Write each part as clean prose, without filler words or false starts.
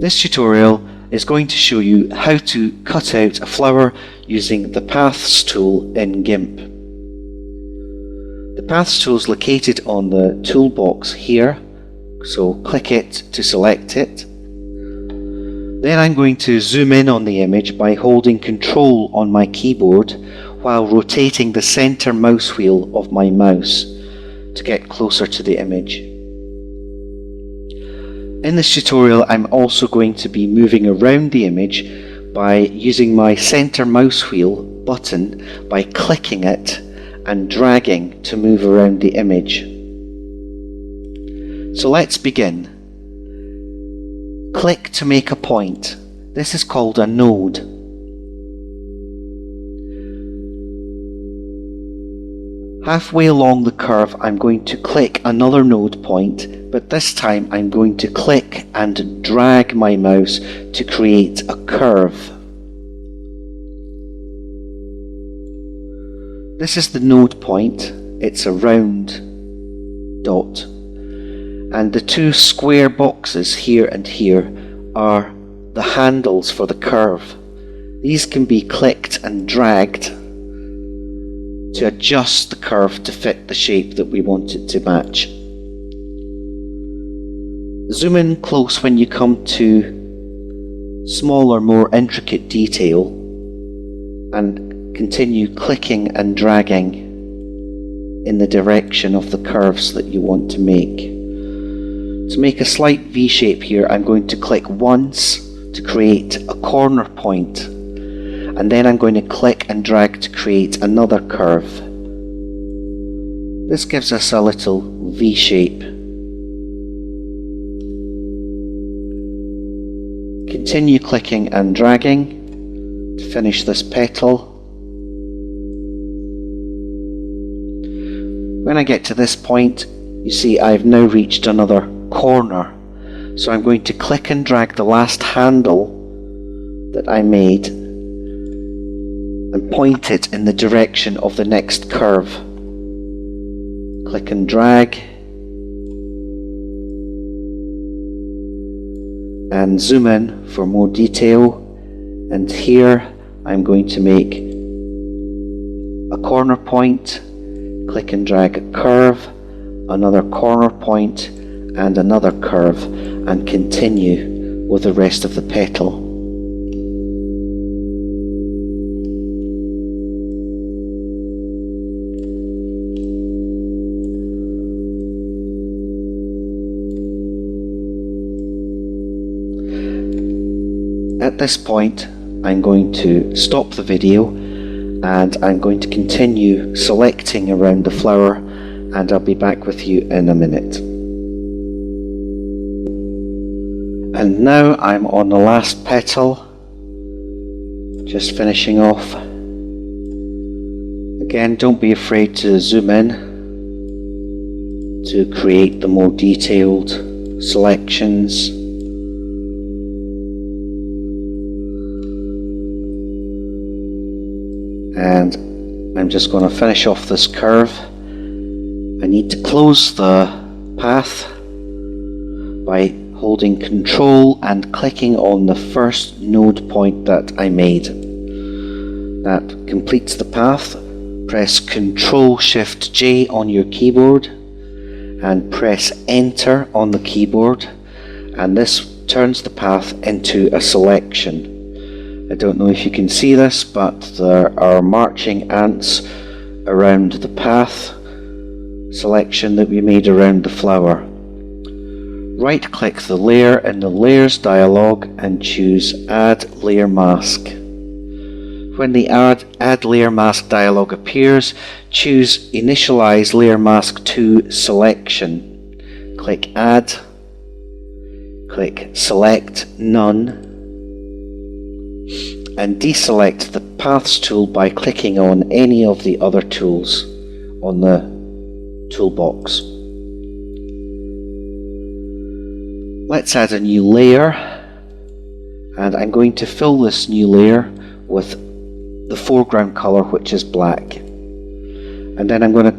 This tutorial is going to show you how to cut out a flower using the Paths tool in GIMP. The Paths tool is located on the toolbox here, so click it to select it. Then I'm going to zoom in on the image by holding Control on my keyboard while rotating the center mouse wheel of my mouse to get closer to the image. In this tutorial, I'm also going to be moving around the image by using my center mouse wheel button by clicking it and dragging to move around the image. So let's begin. Click to make a point. This is called a node. Halfway along the curve, I'm going to click another node point, but this time I'm going to click and drag my mouse to create a curve. This is the node point. It's a round dot. And the two square boxes here and here are the handles for the curve. These can be clicked and dragged to adjust the curve to fit the shape that we want it to match. Zoom in close when you come to smaller, more intricate detail and continue clicking and dragging in the direction of the curves that you want to make. To make a slight V shape here, I'm going to click once to create a corner point, and then I'm going to click and drag to create another curve. This gives us a little V shape. Continue clicking and dragging to finish this petal. When I get to this point, you see I've now reached another corner. So I'm going to click and drag the last handle that I made and point it in the direction of the next curve. Click and drag and zoom in for more detail, and here I'm going to make a corner point, click and drag a curve, another corner point and another curve, and continue with the rest of the petal. At this point, I'm going to stop the video and I'm going to continue selecting around the flower, and I'll be back with you in a minute. And now I'm on the last petal, just finishing off. Again, don't be afraid to zoom in to create the more detailed selections. And I'm just going to finish off this curve. I need to close the path by holding Control and clicking on the first node point that I made. That completes the path. Press Ctrl-Shift-J on your keyboard and press Enter on the keyboard, and this turns the path into a selection. I don't know if you can see this, but there are marching ants around the path selection that we made around the flower. Right click the layer in the Layers dialog and choose Add Layer Mask. When the Add Layer Mask dialog appears, choose Initialize Layer Mask to Selection. Click Add, click Select None, and deselect the Paths tool by clicking on any of the other tools on the toolbox. Let's add a new layer, and I'm going to fill this new layer with the foreground color, which is black. And then I'm going to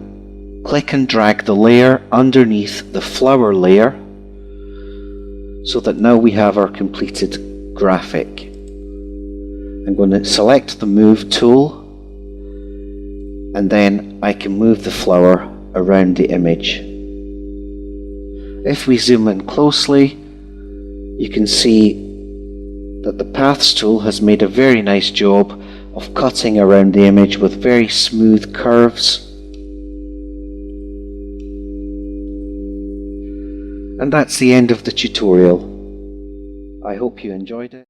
click and drag the layer underneath the flower layer so that now we have our completed graphic. I'm going to select the Move tool, and then I can move the flower around the image. If we zoom in closely, you can see that the Paths tool has made a very nice job of cutting around the image with very smooth curves. And that's the end of the tutorial. I hope you enjoyed it.